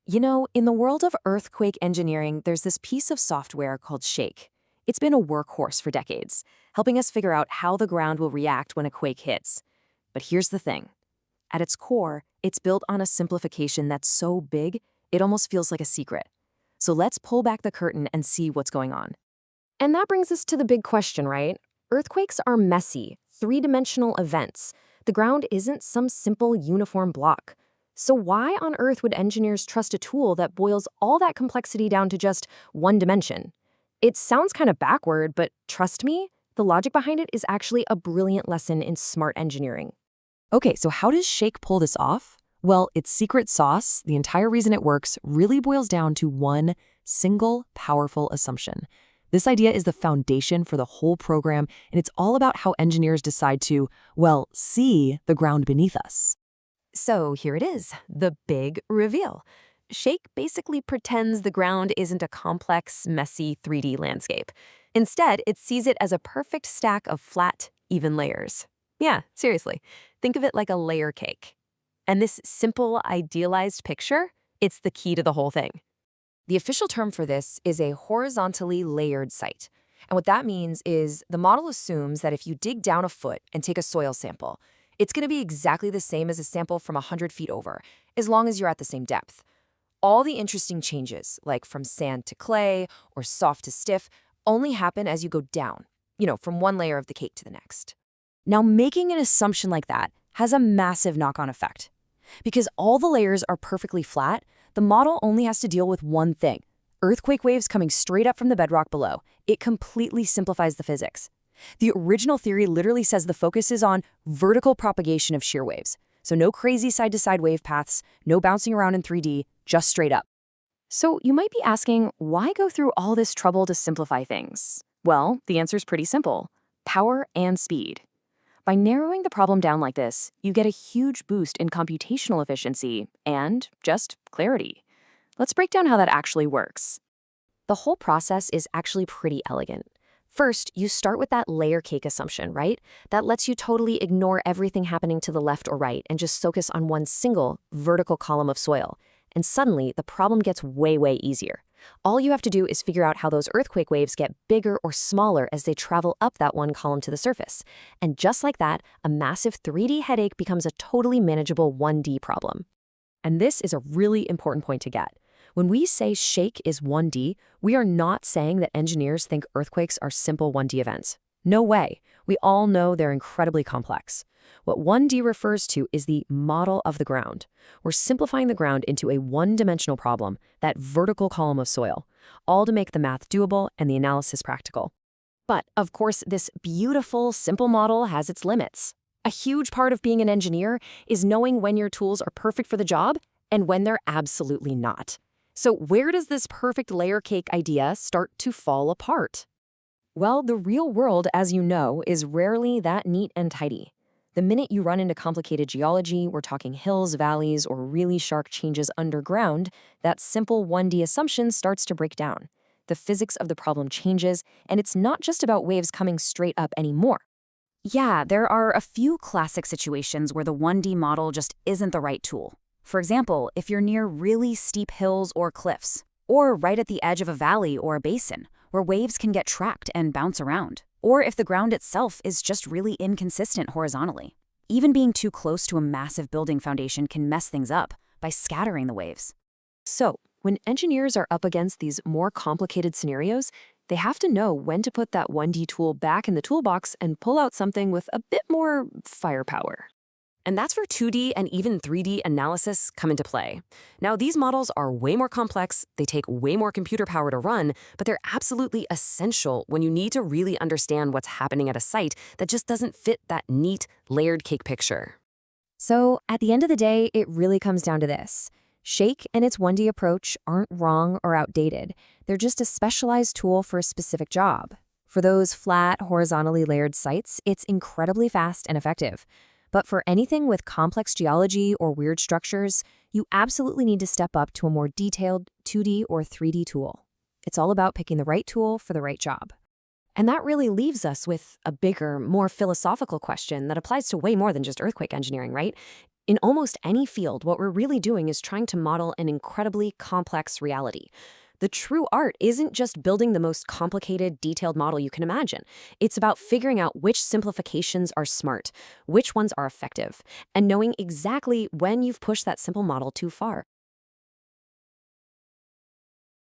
You know, in the world of earthquake engineering, there's this piece of software called Shake. It's been a workhorse for decades, helping us figure out how the ground will react when a quake hits. But here's the thing. At its core, it's built on a simplification that's so big, it almost feels like a secret. So let's pull back the curtain and see what's going on. And that brings us to the big question, right? Earthquakes are messy, three-dimensional events. The ground isn't some simple, uniform block. So why on earth would engineers trust a tool that boils all that complexity down to just one dimension? It sounds kind of backward, but trust me, the logic behind it is actually a brilliant lesson in smart engineering. Okay, so how does Shake pull this off? Well, its secret sauce, the entire reason it works, really boils down to one single powerful assumption. This idea is the foundation for the whole program, and it's all about how engineers decide to, well, see the ground beneath us. So here it is, the big reveal. Shake basically pretends the ground isn't a complex, messy 3D landscape. Instead, it sees it as a perfect stack of flat, even layers. Yeah, seriously. Think of it like a layer cake. And this simple, idealized picture, it's the key to the whole thing. The official term for this is a horizontally layered site. And what that means is the model assumes that if you dig down a foot and take a soil sample, it's going to be exactly the same as a sample from 100 feet over, as long as you're at the same depth. All the interesting changes, like from sand to clay or soft to stiff, only happen as you go down, from one layer of the cake to the next. Now, making an assumption like that has a massive knock-on effect. Because all the layers are perfectly flat, the model only has to deal with one thing: earthquake waves coming straight up from the bedrock below. It completely simplifies the physics. The original theory literally says the focus is on vertical propagation of shear waves. So no crazy side-to-side wave paths, no bouncing around in 3D, just straight up. So you might be asking, why go through all this trouble to simplify things? Well, the answer is pretty simple: power and speed. By narrowing the problem down like this, you get a huge boost in computational efficiency and just clarity. Let's break down how that actually works. The whole process is actually pretty elegant. First, you start with that layer cake assumption, right? That lets you totally ignore everything happening to the left or right and just focus on one single vertical column of soil. And suddenly, the problem gets way, way easier. All you have to do is figure out how those earthquake waves get bigger or smaller as they travel up that one column to the surface. And just like that, a massive 3D headache becomes a totally manageable 1D problem. And this is a really important point to get. When we say Shake is 1D, we are not saying that engineers think earthquakes are simple 1D events. No way. We all know they're incredibly complex. What 1D refers to is the model of the ground. We're simplifying the ground into a one-dimensional problem, that vertical column of soil, all to make the math doable and the analysis practical. But, of course, this beautiful, simple model has its limits. A huge part of being an engineer is knowing when your tools are perfect for the job and when they're absolutely not. So where does this perfect layer cake idea start to fall apart? Well, the real world, as you know, is rarely that neat and tidy. The minute you run into complicated geology, we're talking hills, valleys, or really sharp changes underground, that simple 1D assumption starts to break down. The physics of the problem changes, and it's not just about waves coming straight up anymore. Yeah, there are a few classic situations where the 1D model just isn't the right tool. For example, if you're near really steep hills or cliffs, or right at the edge of a valley or a basin, where waves can get trapped and bounce around, or if the ground itself is just really inconsistent horizontally. Even being too close to a massive building foundation can mess things up by scattering the waves. So, when engineers are up against these more complicated scenarios, they have to know when to put that 1D tool back in the toolbox and pull out something with a bit more firepower. And that's where 2D and even 3D analysis come into play. Now, these models are way more complex, they take way more computer power to run, but they're absolutely essential when you need to really understand what's happening at a site that just doesn't fit that neat, layered cake picture. So, at the end of the day, it really comes down to this. Shake and its 1D approach aren't wrong or outdated. They're just a specialized tool for a specific job. For those flat, horizontally layered sites, it's incredibly fast and effective. But for anything with complex geology or weird structures, you absolutely need to step up to a more detailed 2D or 3D tool. It's all about picking the right tool for the right job. And that really leaves us with a bigger, more philosophical question that applies to way more than just earthquake engineering, right? In almost any field, what we're really doing is trying to model an incredibly complex reality. The true art isn't just building the most complicated, detailed model you can imagine. It's about figuring out which simplifications are smart, which ones are effective, and knowing exactly when you've pushed that simple model too far.